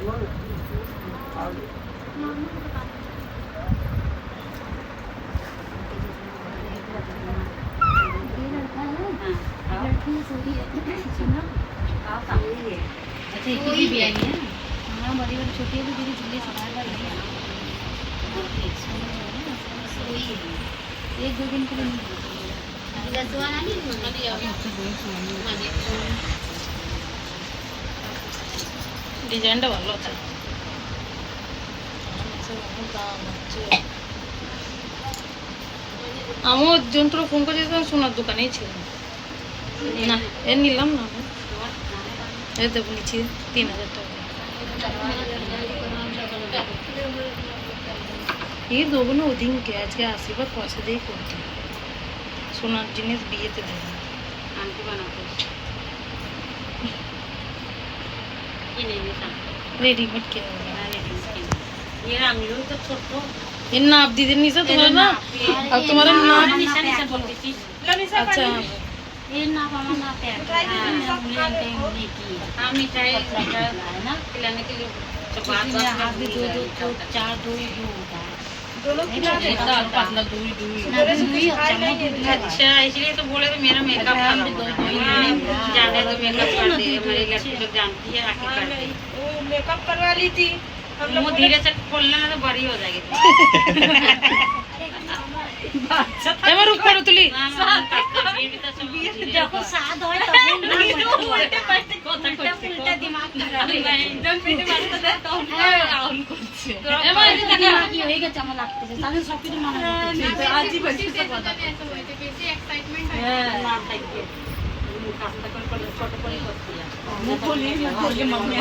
अच्छा एक ही भी आई है। हाँ बड़ी बड़ी छोटी है तो दीदी झूले सवार वाली नहीं है। एक दो दिन के लिए नहीं ডিজাইনটা ভালো আছে। আমিও যন্ত্র ফোন করে দিতাম, সোনার দোকানেই ছিল না, এ নিলাম না, এ দেবো নিচ্ছি 3000 টাকা। এই দেবো না ওদিনকে, আজকে আশীর্বাদ পয়সা দিয়েই করতে, সোনার জিনিস বিয়েতে দেবো। আনতে বানাতে রেডিমেড কিনে ये रंगलू तो छोटो এর নাপ দিতে নিছো তোমরা না, আর তোমার নাপ निशा निशा बोलती थी আচ্ছা ये नाप हमारा नाप है हाँ मिठाई है ना खिलाने के लिए हाथ भी दो दो दो चार दो ही दो होता है পাতলা দুই দুই। अच्छा इसलिए तो बोले तो मेरा मेकअप जाने तो मेकअप कर दे, हमारी लड़की लोग जानती है आके कर दे। वो मेकअप करवा ली थी हम लोग। वो धीरे से खोलने में तो बड़ी हो जाएगी। এবার উপরে তুলি। देखो साथ होए तभी ना उल्टे पलटे उल्टा दिमाग एकदम पेटे मारते दे तो राउंड করছে এবার এই দিকে दिमाग की होएगा चमक लगते है ताकि सब कुछ माना जाता है आज ही बच्चे से पता बेसी एक्साइटमेंट है ना टाइप के कास्ता कर छोटे को ही करती है मुंह खोली मम्मी